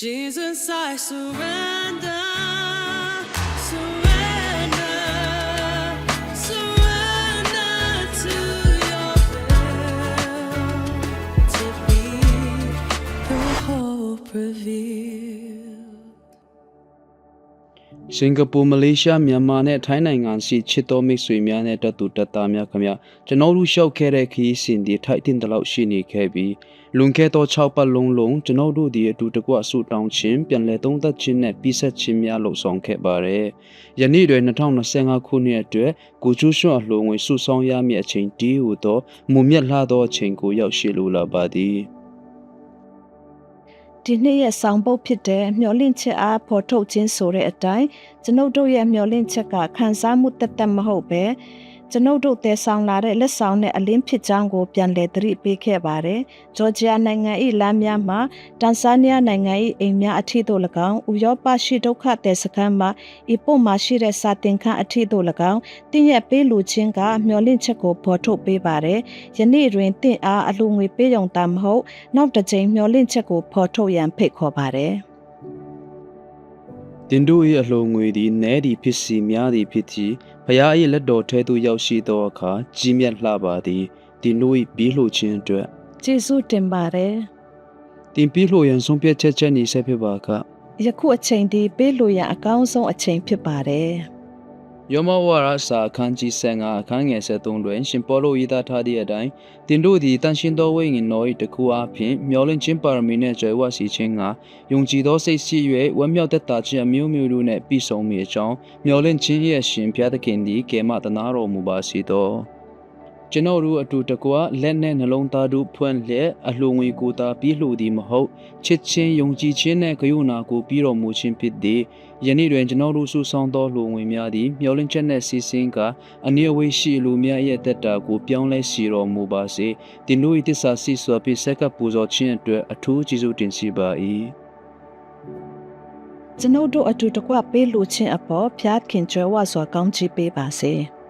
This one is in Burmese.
Jesus, I surrender, surrender, surrender to your will, to be the hope revealed. စင်ကာပူမလေးရှားမြန်မာနဲ့ထိုင်းနိုင်ငံစီချစ်တော်မိတ်ဆွေများနဲ့တက်သူတက်သားများခင်ဗျကျွန်တော်တို့ရှောက်ခဲ့တဲ့ခီးစင်ဒီထိုက်တင်တလောက်ရှိနေခဲ့ပြီးလွန်ခဲ့သော6ပတ်လုံးကျွန်တော်တို့ဒီအတူတကွဆူတောင်းခြင်းပြန်လည်သုံးသပ်ခြင်းနဲ့ပြီးဆက်ခြင်းများလှုပ်ဆောင်ခဲ့ပါတယ်ယနေ့တွင်2025ခုနှစ်အတွက်ကိုကျူးရွှအလှုံငွေစုဆောင်းရမည့်အချိန်ဒီဟုသောမုံမြတ်လှသောအချိန်ကိုရောက်ရှိလိုလာပါသည်ဒီနေ့ရဲ့ဆောင်ပုတ်ဖြစ်တဲ့မျောလင့်ချက်အားဖော်ထုတ်ခြင်းဆိုတဲ့အတိုင်းကျွန်ုပ်တို့ရဲ့မျောလင့်ချက်ကခံစားမှုတသက်မဟုတ်ပဲကျွန်ုပ်တို့တည်ဆောင်လာတဲ့လက်ဆောင်နဲ့အလင်းဖြစ်ကြောင်းကိုပြန်လည်သတိပေးခဲ့ပါတယ်။ဂျော်ဂျီယာနိုင်ငံ၏လမ်းများမှာတန်ဆာနီးယားနိုင်ငံ၏အိမ်များအထည်သို့၎င်းဥရောပရှိဒုက္ခသည်စခန်းမှာအီပိုမှာရှိတဲ့စာတင်ခန်းအထည်သို့၎င်းတင်းရဲ့ပေးလူချင်းကမျောလင့်ချက်ကိုဖော်ထုတ်ပေးပါတယ်။ယနေ့တွင်တင့်အားအလူငွေပေးရုံသာမဟုတ်နောက်တစ်ကြိမ်မျောလင့်ချက်ကိုဖော်ထုတ်ရန်ဖိတ်ခေါ်ပါတယ်။တင်တို့၏အလှုံငွေသည်နဲသည်ဖြစ်စီများသည်ဖြစ်သည်ဖျား၏လက်တော်ထဲသို့ရောက်ရှိသောအခါကြီးမြတ်လှပါသည်တင်တို့၏ပြီးလှခြင်းအတွက်ကျေးဇူးတင်ပါတယ်တင်ပြီးလှရန်ဆုံးဖြတ်ချက်နေဆက်ဖြစ်ပါကယခုအချိန်ဒီပေးလို့ရန်အကောင်းဆုံးအချိန်ဖြစ်ပါတယ်ယောမဝါရစာအခန်းကြီး15အခန်းငယ်73တွင်ရှင်ပေါလုရေးသားထားသည့်အတိုင်းတင်တို့သည်တန်ရှင်သောဝိညာဉ်တော်၏တကူအားဖြင့်မျောလင့်ခြင်းပါရမီနှင့်ကြွယ်ဝစီခြင်းကယုံကြည်သောစိတ်ရှိ၍ဝမ်းမြောက်သက်သာခြင်းအမျိုးမျိုးတို့နှင့်ပြည့်စုံမည်အကြောင်းမျောလင့်ခြင်း၏အရှင်ဘုရားသခင်သည်ကယ်မသနာတော်မူပါစေသောကျွန်တော်တို့အတူတကွလက်နဲ့နှလုံးသားတို့ဖွင့်လျက်အလှူငွေကိုသာပြီးလှူသည်မဟုတ်ချစ်ချင်းယုံကြည်ခြင်းနှင့်ဂရုဏာကိုပြီးတော်မူခြင်းဖြစ်သည်ယနေ့တွင်ကျွန်တော်တို့စုဆောင်းသောလှူငွေများသည်မျှော်လင့်ချက်နှင့်စီစဉ်ကအနည်းအဝေးရှိလူများရဲ့တက်တာကိုပြောင်းလဲစီတော်မူပါစေဒီလို၏တစ္ဆာစီစွာပြဆက်ကပူဇော်ခြင်းအတွက်အထူးကျေးဇူးတင်ရှိပါ၏ကျွန်ုပ်တို့အတူတကွပေးလူချင်းအပေါ်ဖျားခင်ကြွယ်ဝစွာကောင်းချီးပေးပါစေ။